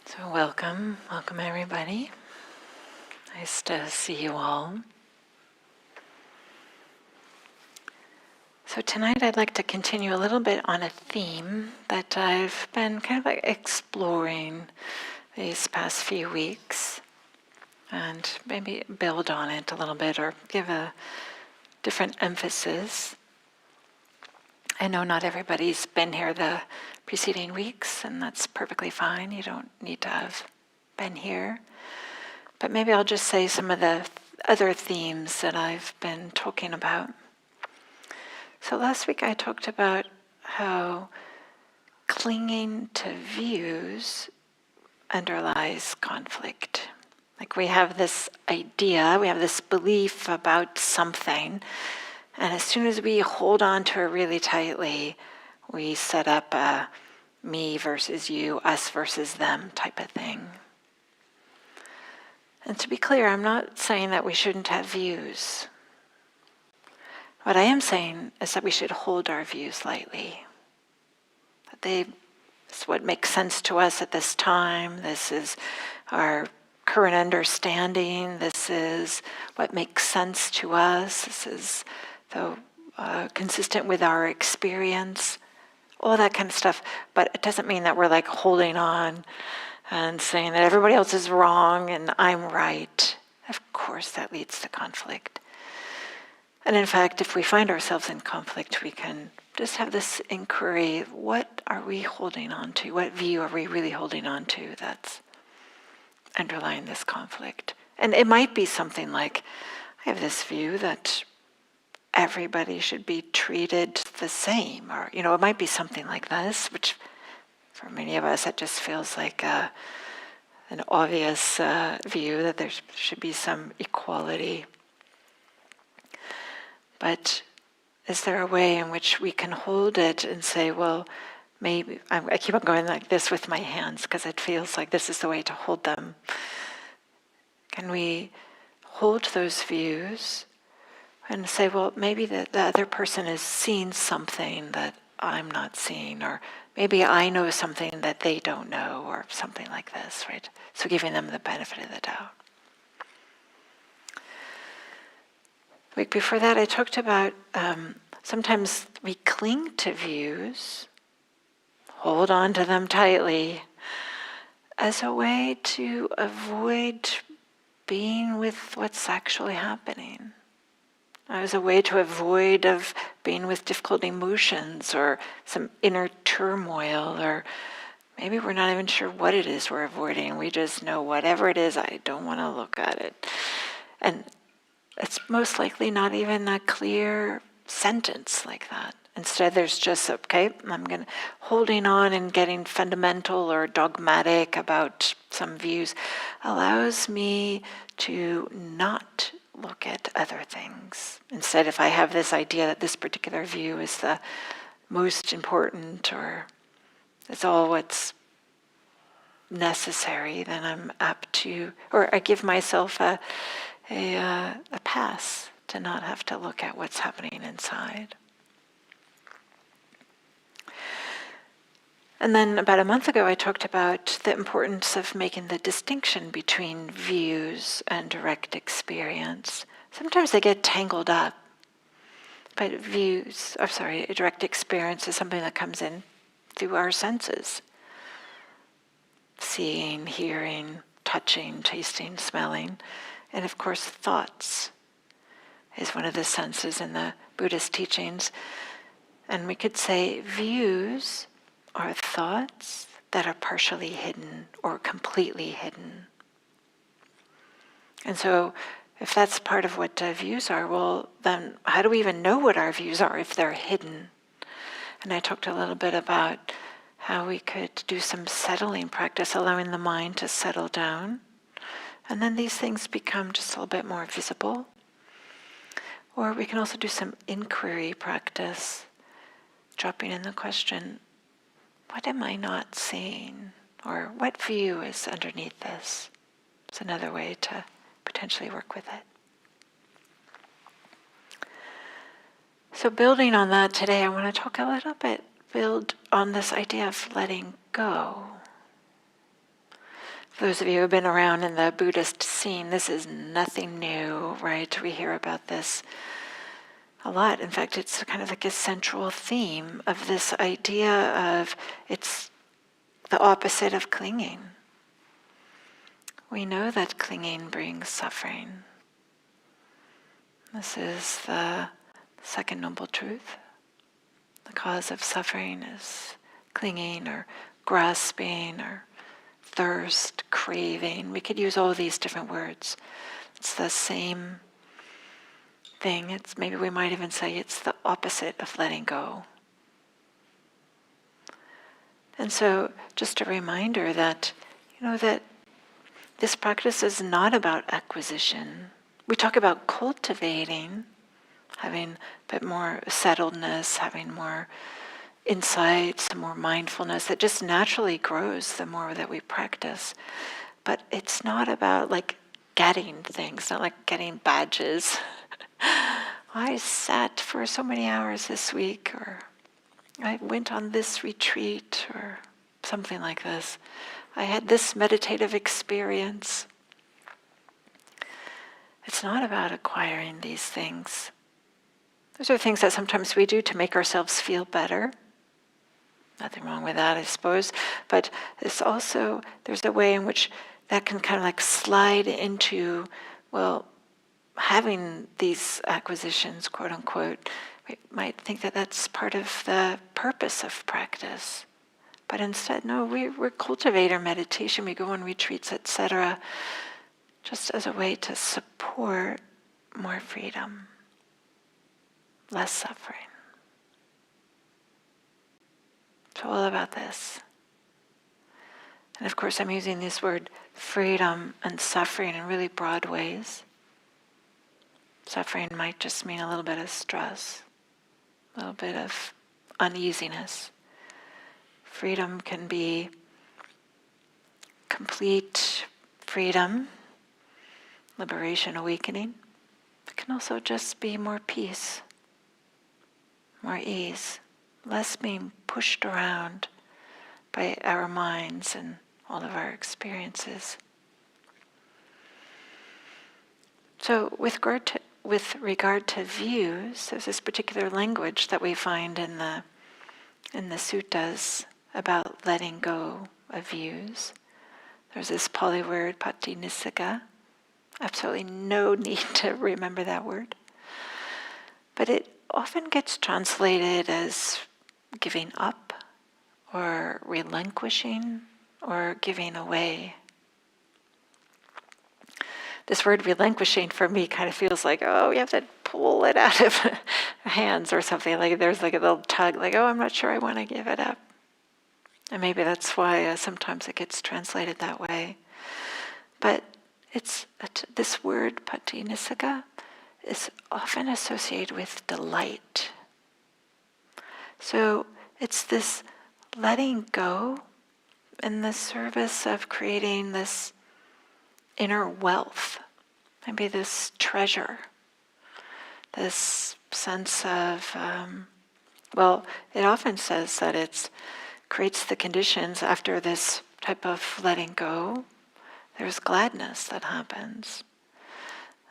So welcome everybody. Nice to see you all. So tonight I'd like to continue a little bit on a theme that I've been kind of like exploring these past few weeks and maybe build on it a little bit or give a different emphasis. I know not everybody's been here the preceding weeks, and that's perfectly fine. You don't need to have been here. But maybe I'll just say some of the other themes that I've been talking about. So last week I talked about how clinging to views underlies conflict. Like we have this idea, we have this belief about something, and as soon as we hold on to it really tightly, we set up a me versus you, us versus them type of thing. And to be clear, I'm not saying that we shouldn't have views. What I am saying is that we should hold our views lightly. That it's what makes sense to us at this time. This is our current understanding. This is what makes sense to us. This is consistent with our experience. All that kind of stuff. But it doesn't mean that we're like holding on and saying that everybody else is wrong and I'm right. Of course, that leads to conflict. And in fact, if we find ourselves in conflict, we can just have this inquiry, what are we holding on to? What view are we really holding on to that's underlying this conflict? And it might be something like, I have this view that everybody should be treated the same. Or, it might be something like this, which for many of us, it just feels like an obvious view that there should be some equality. But is there a way in which we can hold it and say, well, maybe, I keep on going like this with my hands because it feels like this is the way to hold them. Can we hold those views and say, well, maybe the other person is seeing something that I'm not seeing, or maybe I know something that they don't know, or something like this, right? So giving them the benefit of the doubt. The week before that, I talked about sometimes we cling to views, hold on to them tightly, as a way to avoid being with what's actually happening. As a way to avoid of being with difficult emotions or some inner turmoil, or maybe we're not even sure what it is we're avoiding. We just know whatever it is, I don't want to look at it. And it's most likely not even a clear sentence like that. Instead, there's just, okay, holding on and getting fundamental or dogmatic about some views allows me to not look at other things. Instead, if I have this idea that this particular view is the most important, or it's all what's necessary, then I'm apt to, or I give myself a pass to not have to look at what's happening inside. And then about a month ago, I talked about the importance of making the distinction between views and direct experience. Sometimes they get tangled up, but direct experience is something that comes in through our senses. Seeing, hearing, touching, tasting, smelling, and of course thoughts is one of the senses in the Buddhist teachings. And we could say views are thoughts that are partially hidden or completely hidden. And so if that's part of what views are, well, then how do we even know what our views are if they're hidden? And I talked a little bit about how we could do some settling practice, allowing the mind to settle down. And then these things become just a little bit more visible. Or we can also do some inquiry practice, dropping in the question, what am I not seeing? Or what view is underneath this? It's another way to potentially work with it. So building on that today, I want to talk a little bit, build on this idea of letting go. Those of you who have been around in the Buddhist scene, this is nothing new, right? We hear about this a lot. In fact, it's kind of like a central theme of this idea of it's the opposite of clinging. We know that clinging brings suffering. This is the second noble truth. The cause of suffering is clinging or grasping or thirst, craving. We could use all these different words. It's the same thing. Maybe we might even say it's the opposite of letting go. And so just a reminder that, that this practice is not about acquisition. We talk about cultivating, having a bit more settledness, having more insight, some more mindfulness that just naturally grows the more that we practice. But it's not about like getting things, not like getting badges. I sat for so many hours this week, or I went on this retreat, or something like this. I had this meditative experience. It's not about acquiring these things. Those are things that sometimes we do to make ourselves feel better. Nothing wrong with that, I suppose. But it's also, there's a way in which that can kind of like slide into, well, having these acquisitions, quote unquote. We might think that that's part of the purpose of practice. But instead, no, we're cultivate our meditation. We go on retreats, etc., just as a way to support more freedom, less suffering. It's all about this. And of course, I'm using this word freedom and suffering in really broad ways. Suffering might just mean a little bit of stress, a little bit of uneasiness. Freedom can be complete freedom, liberation, awakening. It can also just be more peace, more ease, less being pushed around by our minds and all of our experiences. So with regard to views, there's this particular language that we find in the suttas about letting go of views. There's this Pali word, patinissagga. Absolutely no need to remember that word. But it often gets translated as giving up, or relinquishing, or giving away. This word relinquishing for me kind of feels like, oh, you have to pull it out of hands or something. Like there's like a little tug, like, oh, I'm not sure I want to give it up. And maybe that's why sometimes it gets translated that way. But this word, patinissagga, is often associated with delight. So it's this letting go in the service of creating this inner wealth, maybe this treasure, this sense of, it often says that it creates the conditions after this type of letting go. There's gladness that happens.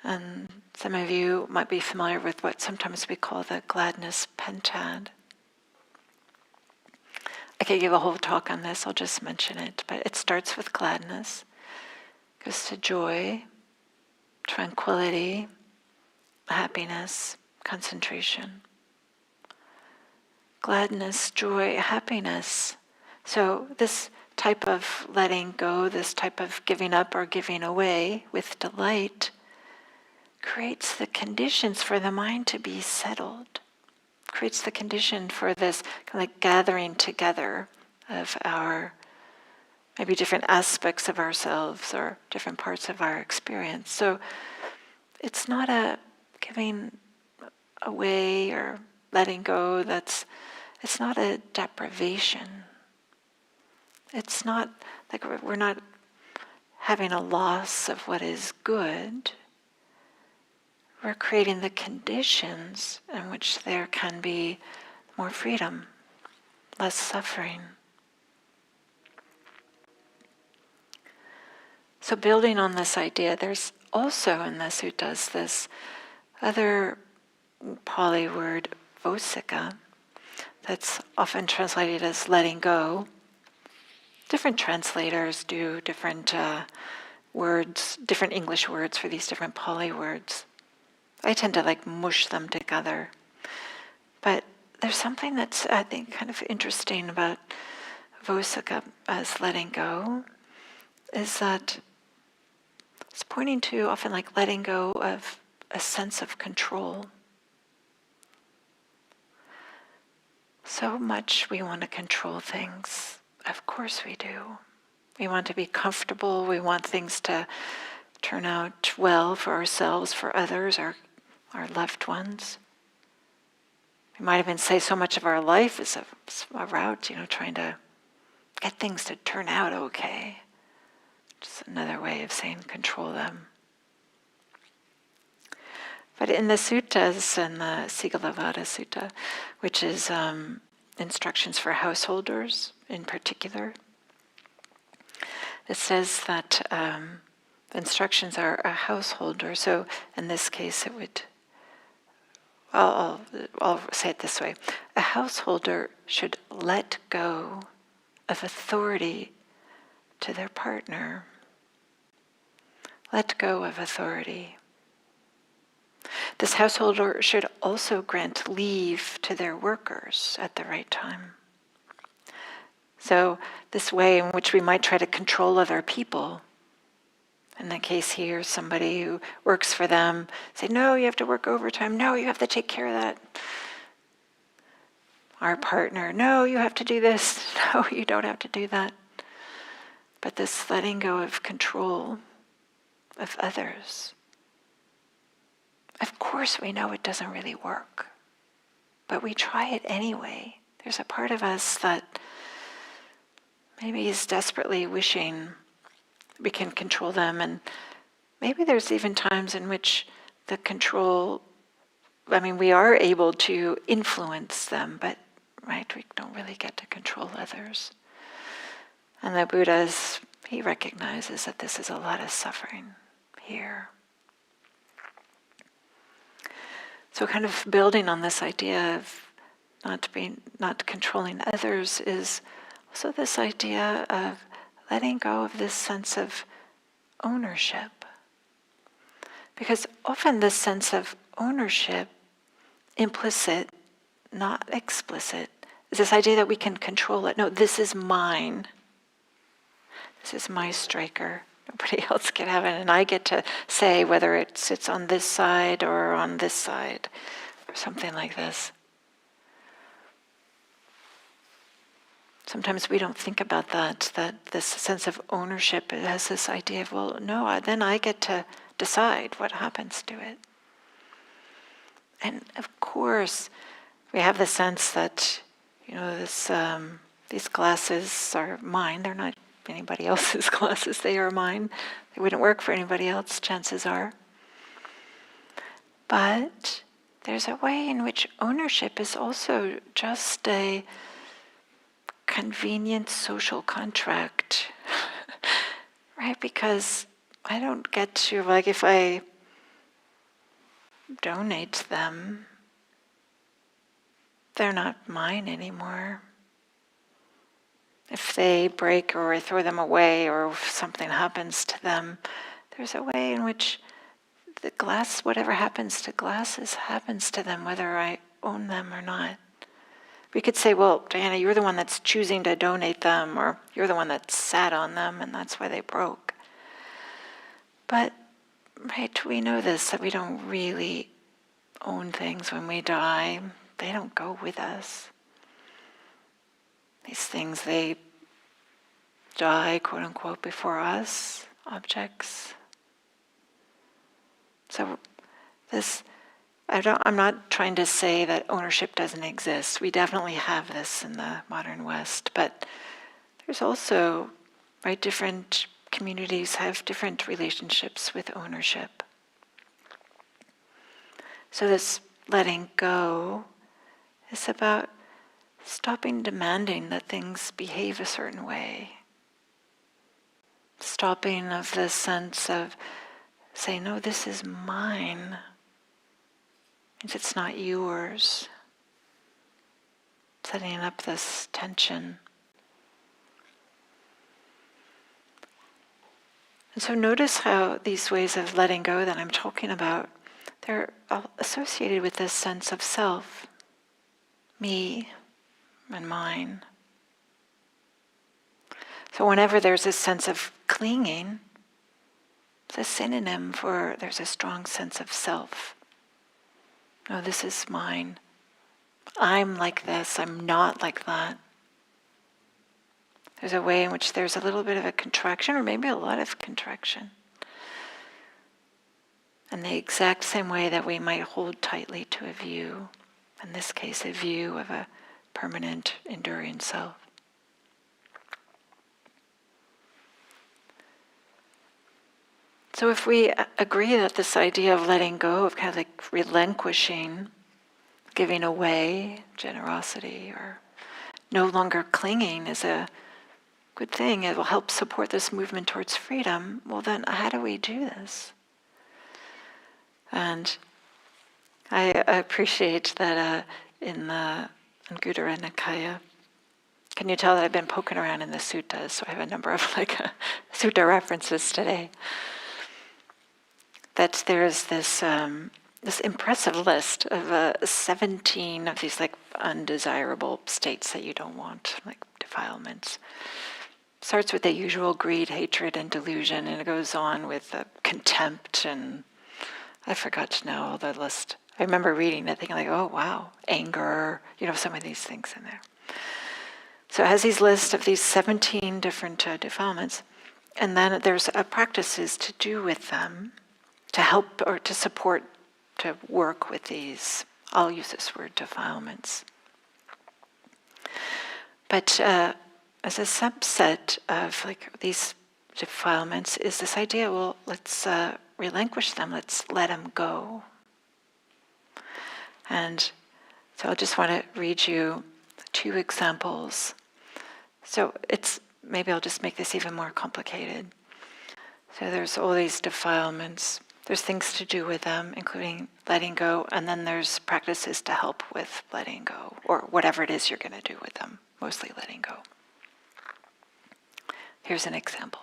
And some of you might be familiar with what sometimes we call the gladness pentad. I could give a whole talk on this, I'll just mention it, but it starts with gladness, goes to joy, tranquility, happiness, concentration. Gladness, joy, happiness. So this type of letting go, this type of giving up or giving away with delight creates the conditions for the mind to be settled, creates the condition for this kind of like gathering together of our maybe different aspects of ourselves or different parts of our experience. So it's not a giving away or letting go it's not a deprivation. It's not like we're not having a loss of what is good. We're creating the conditions in which there can be more freedom, less suffering. So building on this idea, there's also in the suttas this other Pali word, vosika, that's often translated as letting go. Different translators do different words, different English words for these different Pali words. I tend to mush them together. But there's something that's, I think, kind of interesting about vosika as letting go, is that it's pointing to often letting go of a sense of control. So much we want to control things. Of course we do. We want to be comfortable. We want things to turn out well for ourselves, for others, our loved ones. We might even say so much of our life is about, trying to get things to turn out okay. Just another way of saying control them. But in the suttas, in the Sigalavada Sutta, which is instructions for householders in particular, it says that the instructions are a householder. So in this case, it would, I'll say it this way. A householder should let go of authority to their partner. Let go of authority. This householder should also grant leave to their workers at the right time. So this way in which we might try to control other people, in the case here, somebody who works for them, say, no, you have to work overtime. No, you have to take care of that. Our partner, no, you have to do this. No, you don't have to do that. But this letting go of control of others. Of course we know it doesn't really work, but we try it anyway. There's a part of us that maybe is desperately wishing we can control them, and maybe there's even times in which the control, we are able to influence them, but we don't really get to control others. And the Buddha, he recognizes that this is a lot of suffering here. So kind of building on this idea of not controlling others is also this idea of letting go of this sense of ownership. Because often this sense of ownership, implicit, not explicit, is this idea that we can control it. No, this is mine. This is my striker. Nobody else can have it, and I get to say whether it sits on this side or on this side, or something like this. Sometimes we don't think about that this sense of ownership has this idea of, well, no, then I get to decide what happens to it. And of course, we have the sense that, these glasses are mine. They're not anybody else's glasses. They are mine. They wouldn't work for anybody else, chances are. But there's a way in which ownership is also just a convenient social contract, right? Because I don't get to, if I donate them, they're not mine anymore. If they break or I throw them away or if something happens to them, there's a way in which the glass, whatever happens to glasses, happens to them, whether I own them or not. We could say, well, Diana, you're the one that's choosing to donate them, or you're the one that sat on them and that's why they broke. But, we know this, that we don't really own things when we die. They don't go with us. These things, they die, quote unquote, before us, objects. So I'm not trying to say that ownership doesn't exist. We definitely have this in the modern West, but there's also, different communities have different relationships with ownership. So this letting go is about stopping demanding that things behave a certain way. stopping of this sense of saying, no, this is mine. It's not yours. Setting up this tension. And so notice how these ways of letting go that I'm talking about, they're all associated with this sense of self, me and mine. So whenever there's this sense of clinging, it's a synonym for there's a strong sense of self. No, this is mine. I'm like this, I'm not like that. There's a way in which there's a little bit of a contraction, or maybe a lot of contraction. In the exact same way that we might hold tightly to a view, in this case a view of a permanent, enduring self. So if we agree that this idea of letting go, of kind of like relinquishing, giving away, generosity, or no longer clinging is a good thing, it will help support this movement towards freedom, well then how do we do this? And I appreciate that in the Anguttara Nikaya, can you tell that I've been poking around in the suttas, so I have a number of sutta references today. That there's this this impressive list of 17 of these undesirable states that you don't want, like defilements. Starts with the usual greed, hatred, and delusion, and it goes on with contempt, and I forgot to know all the list. I remember reading it, thinking oh wow, anger, some of these things in there. So it has these lists of these 17 different defilements, and then there's practices to do with them, to help or to support, to work with these, I'll use this word, defilements. But as a subset of these defilements is this idea, well, let's relinquish them, let's let them go. And so I just want to read you 2 examples. So maybe I'll just make this even more complicated. So there's all these defilements. There's things to do with them, including letting go, and then there's practices to help with letting go, or whatever it is you're going to do with them, mostly letting go. Here's an example.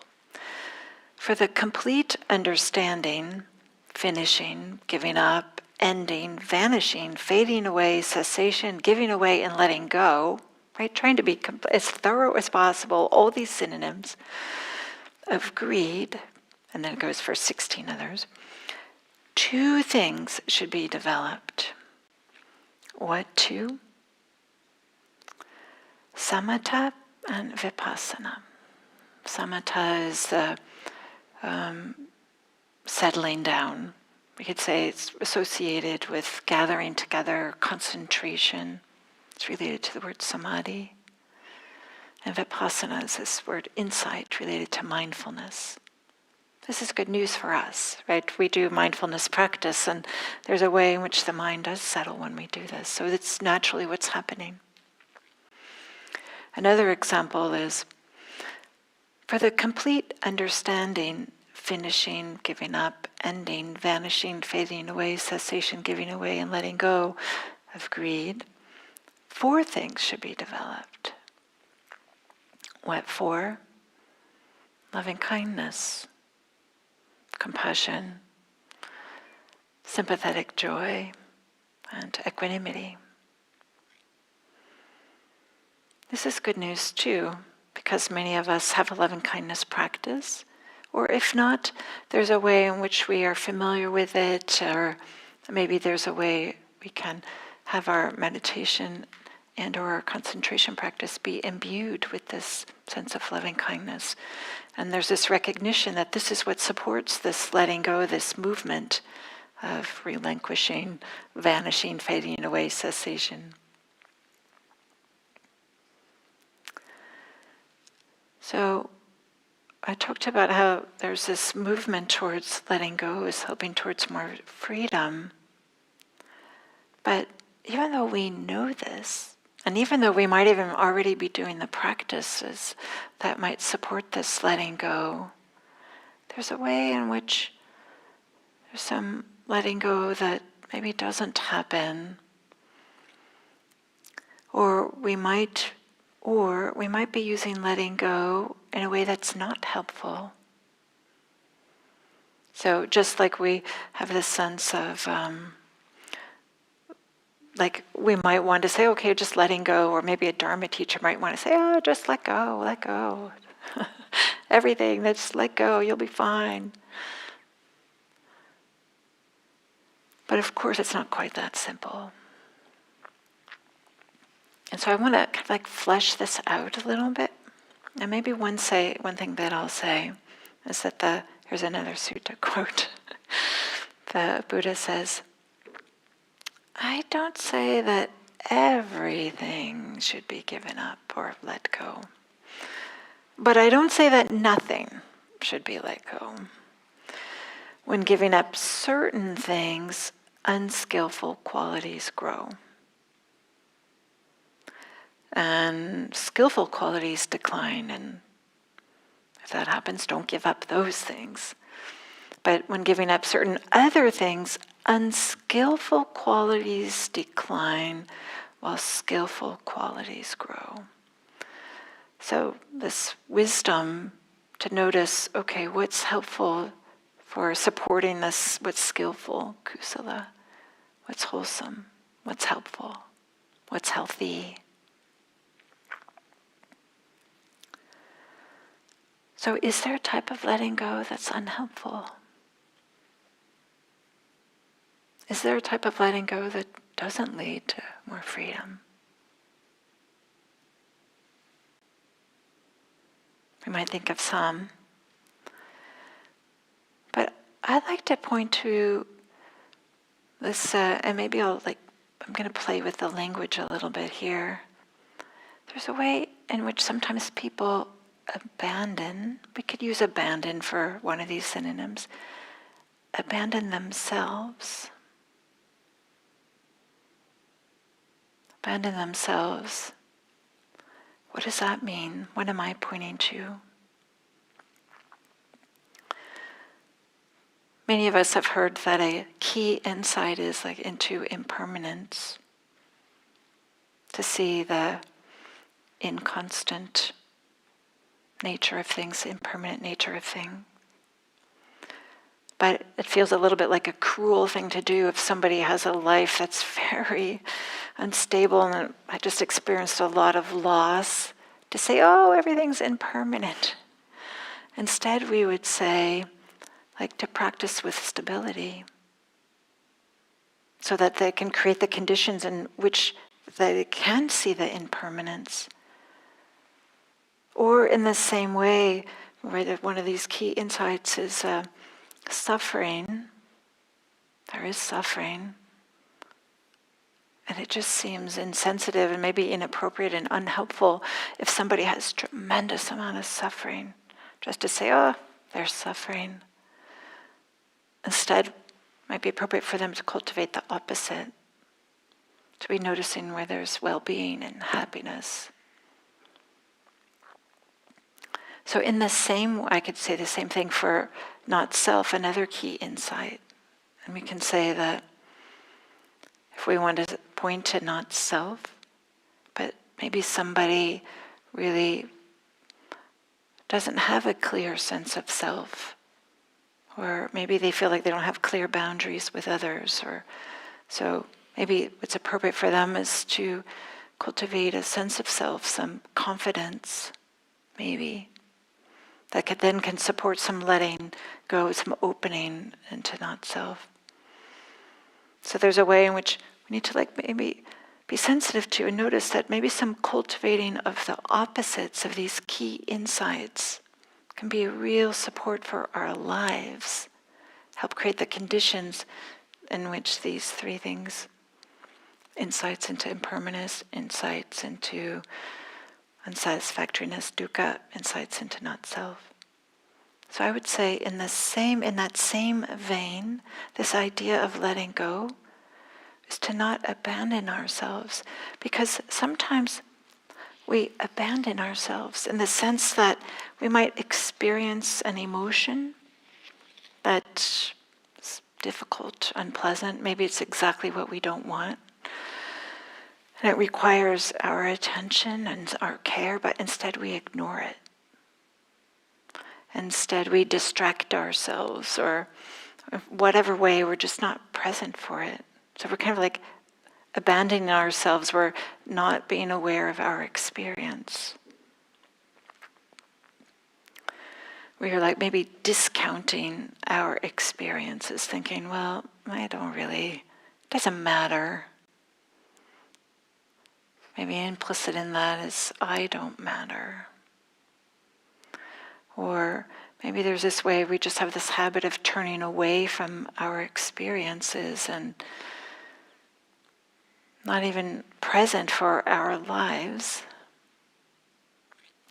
For the complete understanding, finishing, giving up, ending, vanishing, fading away, cessation, giving away, and letting go, right? Trying to be as thorough as possible, all these synonyms of greed, and then it goes for 16 others. 2 things should be developed. What 2? Samatha and vipassana. Samatha is the settling down. We could say it's associated with gathering together, concentration. It's related to the word samadhi. And vipassana is this word insight related to mindfulness. This is good news for us, right? We do mindfulness practice, and there's a way in which the mind does settle when we do this. So it's naturally what's happening. Another example is, for the complete understanding, finishing, giving up, ending, vanishing, fading away, cessation, giving away, and letting go of greed, 4 things should be developed. What 4? Loving kindness, compassion, sympathetic joy, and equanimity. This is good news too, because many of us have a loving kindness practice, or if not, there's a way in which we are familiar with it, or maybe there's a way we can have our meditation and or our concentration practice be imbued with this sense of loving kindness. And there's this recognition that this is what supports this letting go, this movement of relinquishing, vanishing, fading away, cessation. So I talked about how there's this movement towards letting go is helping towards more freedom. But even though we know this, and even though we might even already be doing the practices that might support this letting go, there's a way in which there's some letting go that maybe doesn't happen, or we might be using letting go in a way that's not helpful. So just like we have this sense of, like we might want to say, okay, just letting go, or maybe a Dharma teacher might want to say, oh, just let go, let go. Everything, just let go, you'll be fine. But of course, it's not quite that simple. And so I want to kind of like flesh this out a little bit. And maybe one thing that I'll say is that here's another sutta quote. The Buddha says, I don't say that everything should be given up or let go. But I don't say that nothing should be let go. When giving up certain things, unskillful qualities grow. And skillful qualities decline, and if that happens, don't give up those things. But when giving up certain other things, unskillful qualities decline while skillful qualities grow. So this wisdom to notice, okay, what's helpful for supporting this, what's skillful, kusala, what's wholesome, what's helpful, what's healthy. So is there a type of letting go that's unhelpful? Is there a type of letting go that doesn't lead to more freedom? We might think of some. But I'd like to point to this, and maybe I'm going to play with the language a little bit here. There's a way in which sometimes people abandon, we could use abandon for one of these synonyms, abandon themselves. Abandon themselves. What does that mean? What am I pointing to? Many of us have heard that a key insight is like into impermanence, to see the inconstant nature of things, impermanent nature of things. But it feels a little bit like a cruel thing to do if somebody has a life that's very unstable, and I just experienced a lot of loss, to say, oh, everything's impermanent. Instead, we would say, like, to practice with stability, so that they can create the conditions in which they can see the impermanence. Or in the same way, right, one of these key insights is suffering. There is suffering. And it just seems insensitive and maybe inappropriate and unhelpful if somebody has tremendous amount of suffering, just to say, oh, there's suffering. Instead, it might be appropriate for them to cultivate the opposite, to be noticing where there's well-being and happiness. So in the same, I could say the same thing for not self, another key insight. And we can say that if we want to point to not self, but maybe somebody really doesn't have a clear sense of self, or maybe they feel like they don't have clear boundaries with others, or so maybe what's appropriate for them is to cultivate a sense of self, some confidence, maybe, that can support some letting go, some opening into not self. So there's a way in which we need to maybe be sensitive to and notice that maybe some cultivating of the opposites of these key insights can be a real support for our lives, help create the conditions in which these three things, insights into impermanence, insights into unsatisfactoriness, dukkha, insights into not self. So I would say in that same vein, this idea of letting go is to not abandon ourselves, because sometimes we abandon ourselves in the sense that we might experience an emotion that's difficult, unpleasant. Maybe it's exactly what we don't want. And it requires our attention and our care, but instead we ignore it. Instead we distract ourselves, or whatever way, we're just not present for it. So we're kind of like abandoning ourselves. We're not being aware of our experience. We are like maybe discounting our experiences, thinking, well, I don't really, it doesn't matter. Maybe implicit in that is, I don't matter. Or maybe there's this way we just have this habit of turning away from our experiences and not even present for our lives.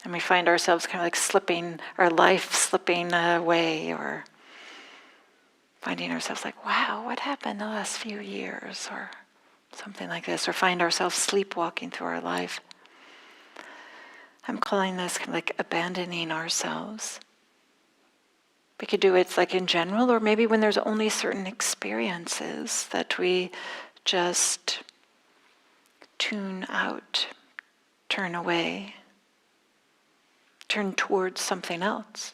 And we find ourselves kind of like slipping, our life slipping away, or finding ourselves like, wow, what happened the last few years, or something like this, or find ourselves sleepwalking through our life. I'm calling this kind of like abandoning ourselves. We could do it like in general, or maybe when there's only certain experiences that we just tune out, turn away, turn towards something else.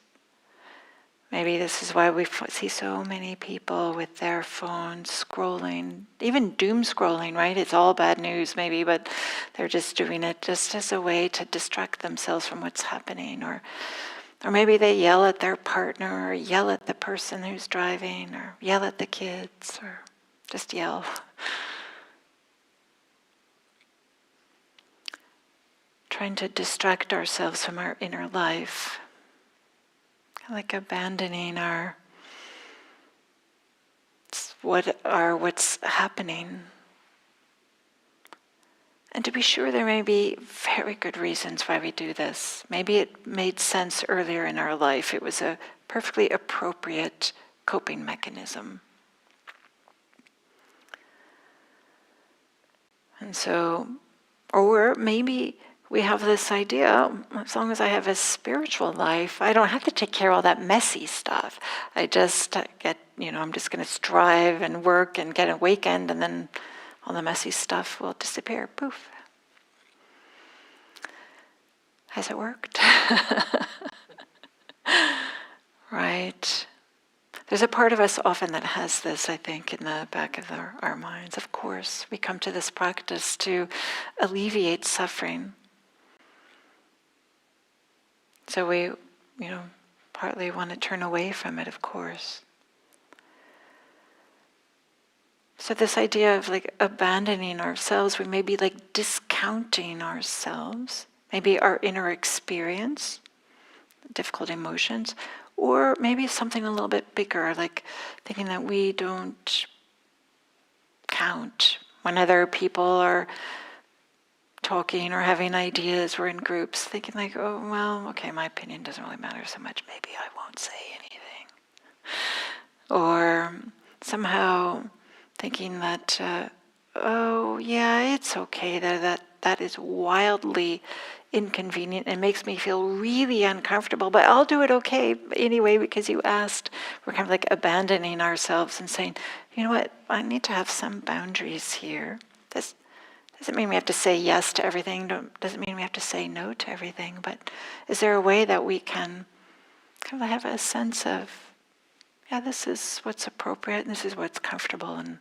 Maybe this is why we see so many people with their phones scrolling, even doom scrolling, right? It's all bad news maybe, but they're just doing it just as a way to distract themselves from what's happening. Or maybe they yell at their partner, or yell at the person who's driving, or yell at the kids, or just yell. Trying to distract ourselves from our inner life. Like abandoning what's happening. And to be sure, there may be very good reasons why we do this. Maybe it made sense earlier in our life. It was a perfectly appropriate coping mechanism. And so, or maybe we have this idea, as long as I have a spiritual life, I don't have to take care of all that messy stuff. I just I'm just going to strive and work and get a weekend, and then all the messy stuff will disappear. Poof. Has it worked? Right. There's a part of us often that has this, I think, in the back of our minds. Of course, we come to this practice to alleviate suffering. So we, partly want to turn away from it, of course. So this idea of like abandoning ourselves, we may be like discounting ourselves, maybe our inner experience, difficult emotions, or maybe something a little bit bigger, like thinking that we don't count when other people are talking or having ideas, we're in groups, thinking like, oh, well, okay, my opinion doesn't really matter so much, maybe I won't say anything. Or somehow thinking that, oh, yeah, it's okay, that is wildly inconvenient and makes me feel really uncomfortable, but I'll do it okay anyway because you asked. We're kind of like abandoning ourselves and saying, you know what, I need to have some boundaries here. This doesn't mean we have to say yes to everything, doesn't mean we have to say no to everything, but is there a way that we can kind of have a sense of, yeah, this is what's appropriate, and this is what's comfortable, and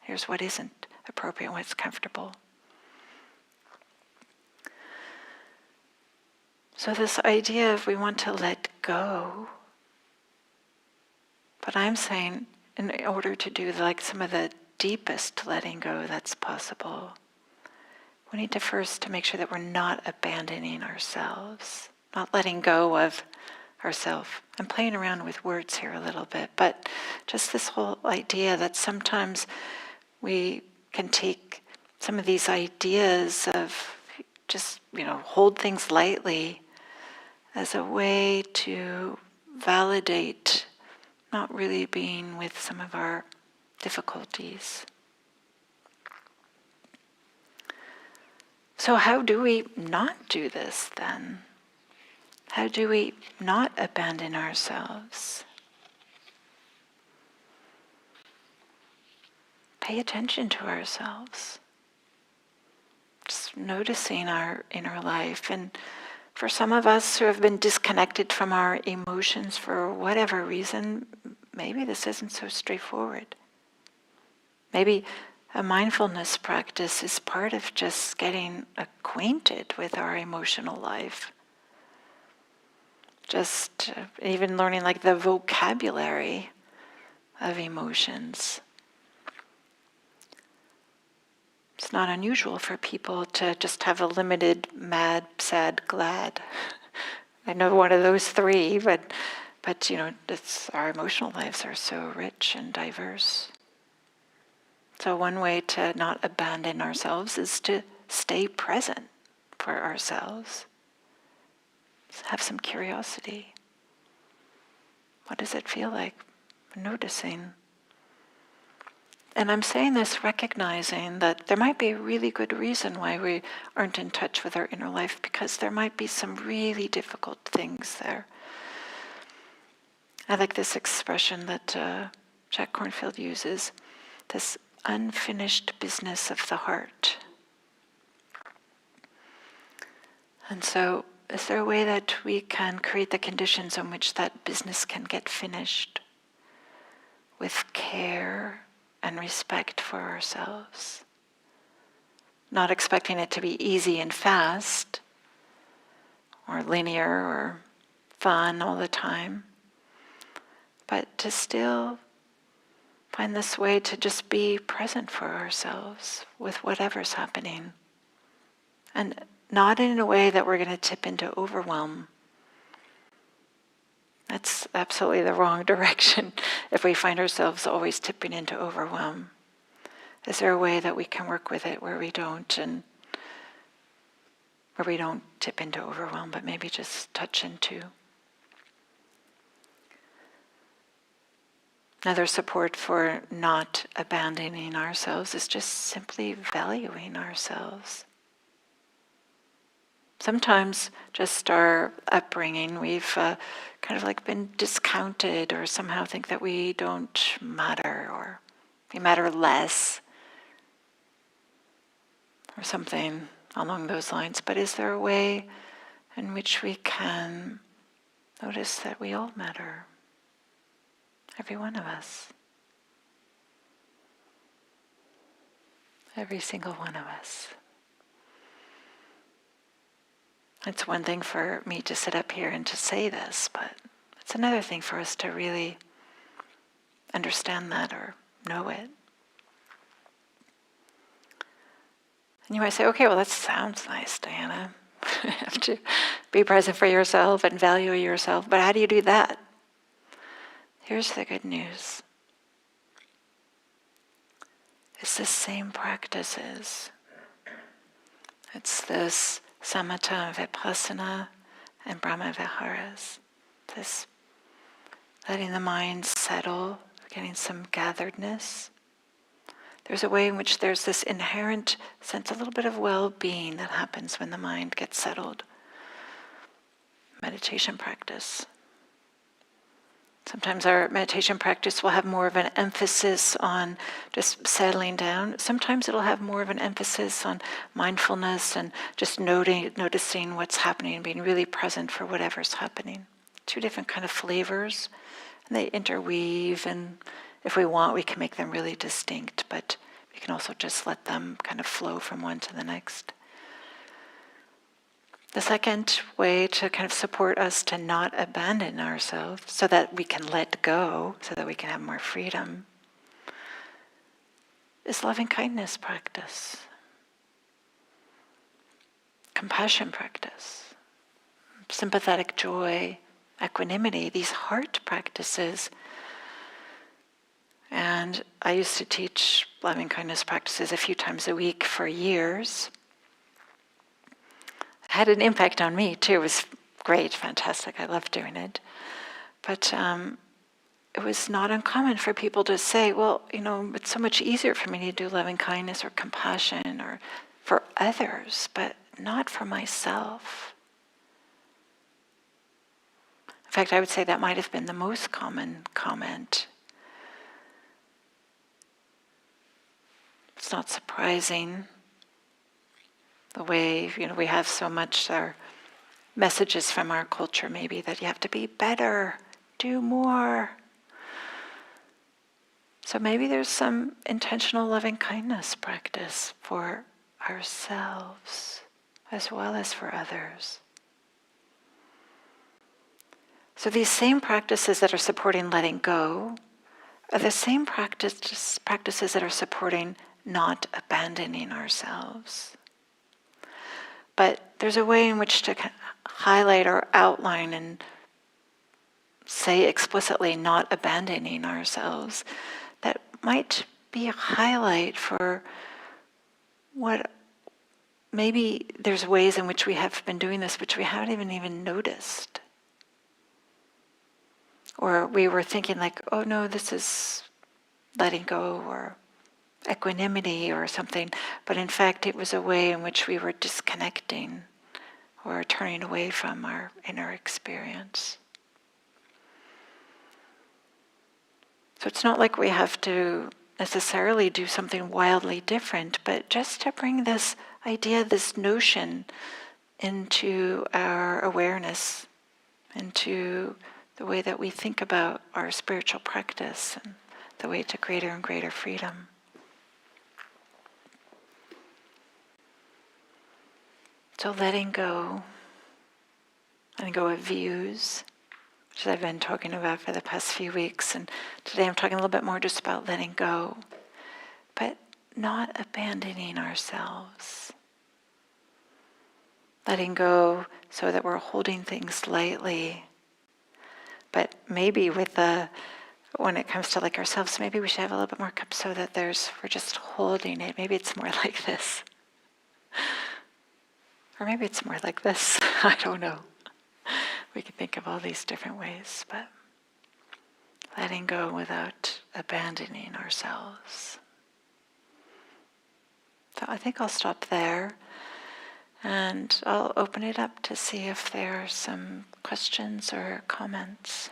here's what isn't appropriate and what's comfortable. So this idea of we want to let go, but I'm saying in order to do like some of the deepest letting go that's possible, we need to first to make sure that we're not abandoning ourselves, not letting go of ourselves. I'm playing around with words here a little bit, but just this whole idea that sometimes we can take some of these ideas of just, hold things lightly as a way to validate not really being with some of our difficulties. So how do we not do this then? How do we not abandon ourselves? pay attention to ourselves. Just noticing our inner life. And for some of us who have been disconnected from our emotions for whatever reason, maybe this isn't so straightforward. Maybe a mindfulness practice is part of just getting acquainted with our emotional life. Just even learning like the vocabulary of emotions. It's not unusual for people to just have a limited mad, sad, glad. I know one of those three, but our emotional lives are so rich and diverse. So one way to not abandon ourselves is to stay present for ourselves. Just have some curiosity. What does it feel like? Noticing. And I'm saying this recognizing that there might be a really good reason why we aren't in touch with our inner life, because there might be some really difficult things there. I like this expression that Jack Kornfield uses, this unfinished business of the heart. And so, is there a way that we can create the conditions on which that business can get finished with care and respect for ourselves? Not expecting it to be easy and fast, or linear, or fun all the time, but to still find this way to just be present for ourselves with whatever's happening. And not in a way that we're going to tip into overwhelm. That's absolutely the wrong direction if we find ourselves always tipping into overwhelm. Is there a way that we can work with it where we don't tip into overwhelm, but maybe just touch into? Another support for not abandoning ourselves is just simply valuing ourselves. Sometimes just our upbringing, we've kind of like been discounted or somehow think that we don't matter or we matter less or something along those lines. But is there a way in which we can notice that we all matter? Every one of us. Every single one of us. It's one thing for me to sit up here and to say this, but it's another thing for us to really understand that or know it. And you might say, okay, well that sounds nice, Diana. You have to be present for yourself and value yourself, but how do you do that? Here's the good news. It's the same practices. It's this samatha, vipassana, and brahma viharas. This letting the mind settle, getting some gatheredness. There's a way in which there's this inherent sense, a little bit of well-being that happens when the mind gets settled. Meditation practice. Sometimes our meditation practice will have more of an emphasis on just settling down. Sometimes it'll have more of an emphasis on mindfulness and just noticing what's happening and being really present for whatever's happening. Two different kind of flavors, and they interweave, and if we want, we can make them really distinct, but we can also just let them kind of flow from one to the next. The second way to kind of support us to not abandon ourselves so that we can let go, so that we can have more freedom, is loving kindness practice, compassion practice, sympathetic joy, equanimity, these heart practices. And I used to teach loving kindness practices a few times a week for years. Had an impact on me too. It was great, fantastic. I loved doing it. But it was not uncommon for people to say, well, it's so much easier for me to do loving kindness or compassion or for others, but not for myself. In fact, I would say that might have been the most common comment. It's not surprising the way, we have so much our messages from our culture maybe that you have to be better, do more. So maybe there's some intentional loving kindness practice for ourselves as well as for others. So these same practices that are supporting letting go are the same practices that are supporting not abandoning ourselves. But there's a way in which to highlight or outline and say explicitly not abandoning ourselves that might be a highlight for what maybe there's ways in which we have been doing this which we haven't even noticed. Or we were thinking like, oh no, this is letting go or equanimity or something, but in fact it was a way in which we were disconnecting or turning away from our inner experience. So it's not like we have to necessarily do something wildly different, but just to bring this idea, this notion into our awareness, into the way that we think about our spiritual practice and the way to greater and greater freedom. So letting go of views, which I've been talking about for the past few weeks, and today I'm talking a little bit more just about letting go, but not abandoning ourselves. Letting go so that we're holding things lightly, but maybe when it comes to like ourselves, maybe we should have a little bit more cup so that we're just holding it. Maybe it's more like this. Or maybe it's more like this. I don't know. We can think of all these different ways, but letting go without abandoning ourselves. So I think I'll stop there, and I'll open it up to see if there are some questions or comments.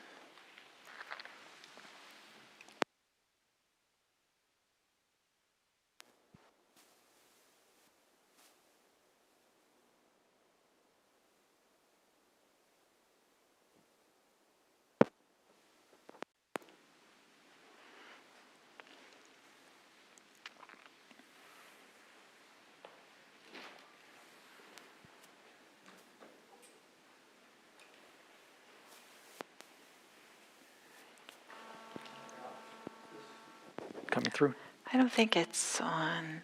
Coming through? I don't think it's on.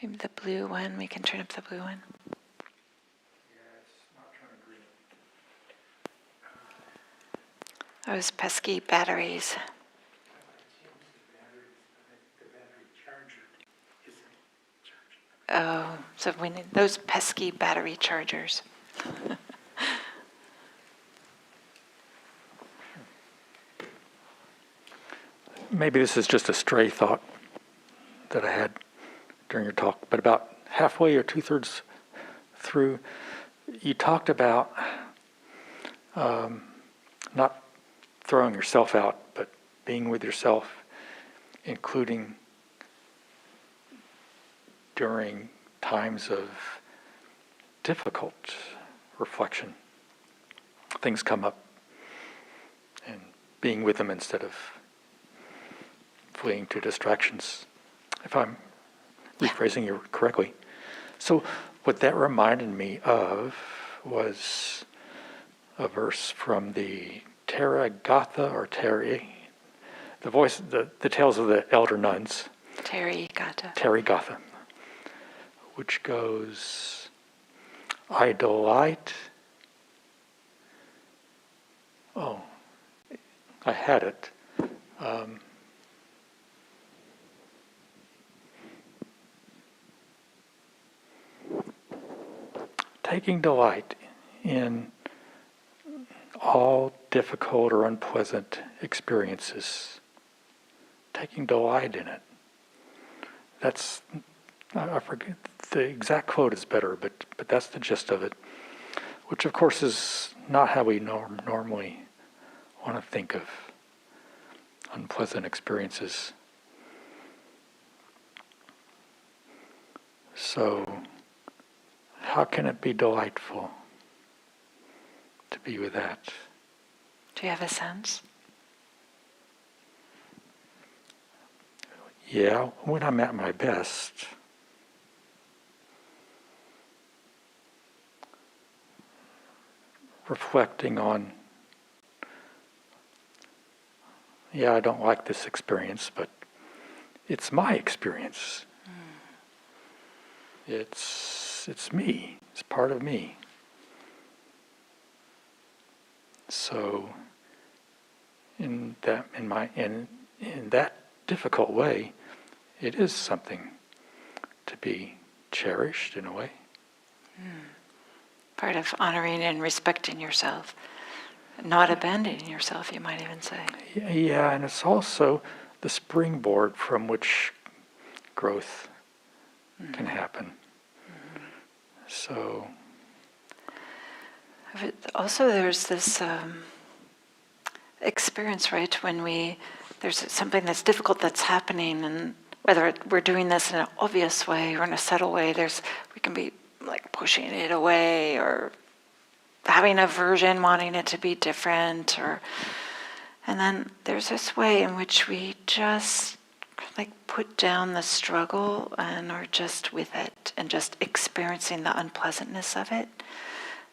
Maybe the blue one. We can turn up the blue one. Yeah, it's not turning green. Those pesky batteries. The battery charger isn't charging. Oh, so we need those pesky battery chargers. Maybe this is just a stray thought that I had during your talk, but about halfway or 2/3 through, you talked about not throwing yourself out, but being with yourself, including during times of difficult reflection. Things come up, and being with them instead of fleeing to distractions, if I'm rephrasing you correctly. So what that reminded me of was a verse from the Therigatha, or the Tales of the Elder Nuns. Therigatha, which goes, I delight. Oh, I had it. Taking delight in all difficult or unpleasant experiences. Taking delight in it. That's, I forget, the exact quote is better, but that's the gist of it. Which of course is not how we normally want to think of unpleasant experiences. So, how can it be delightful to be with that? Do you have a sense? Yeah, when I'm at my best. Reflecting on, yeah, I don't like this experience, but it's my experience. It's me. It's part of me. So in that difficult way, it is something to be cherished in a way. Part of honoring and respecting yourself. Not abandoning yourself, you might even say. Yeah, and it's also the springboard from which growth can happen. So also there's this experience, right, when there's something that's difficult that's happening, and whether we're doing this in an obvious way or in a subtle way, we can be like pushing it away or having aversion, wanting it to be different, and then there's this way in which we just like put down the struggle and are just with it and just experiencing the unpleasantness of it.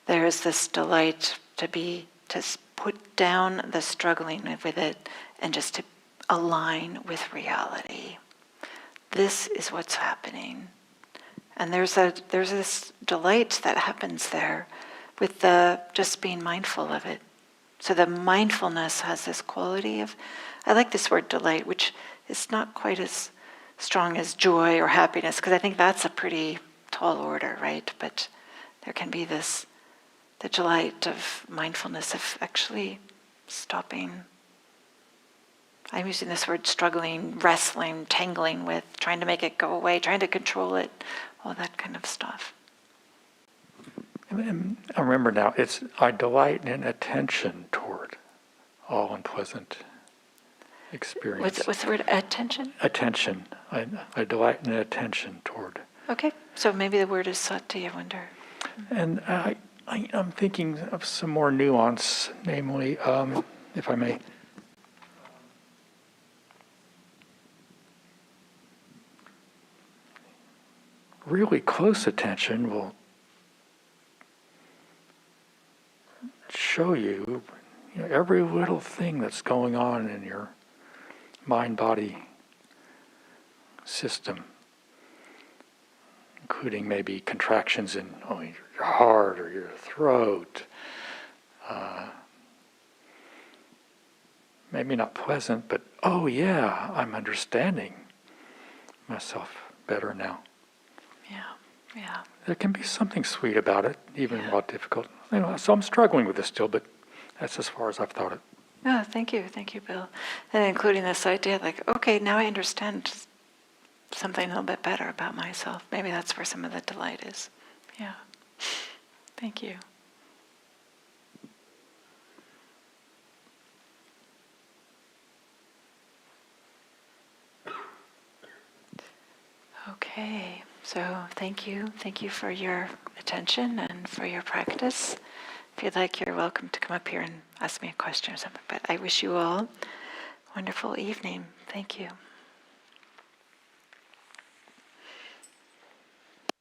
There is this delight to put down the struggling with it and just to align with reality. This is what's happening. And there's this delight that happens there with just being mindful of it. So the mindfulness has this quality of, I like this word delight, which is not quite as strong as joy or happiness, because I think that's a pretty tall order, right? But there can be the delight of mindfulness, of actually stopping. I'm using this word struggling, wrestling, tangling with, trying to make it go away, trying to control it, all that kind of stuff. and I remember now, I delight in attention toward all unpleasant experience. What's the word? Attention? Attention. I delight in attention toward. Okay, so maybe the word is sati, I wonder. And I'm thinking of some more nuance, namely, if I may, really close attention will show you, every little thing that's going on in your mind-body system, including maybe contractions in your heart or your throat. Maybe not pleasant, but oh yeah, I'm understanding myself better now. Yeah. There can be something sweet about it, even while difficult. So I'm struggling with this still, but that's as far as I've thought it. Oh, thank you, Bill. And including this idea, like, okay, now I understand something a little bit better about myself. Maybe that's where some of the delight is. Yeah. Thank you. Okay, so thank you. Thank you for your attention and for your practice. If you'd like, you're welcome to come up here and ask me a question or something. But I wish you all a wonderful evening. Thank you.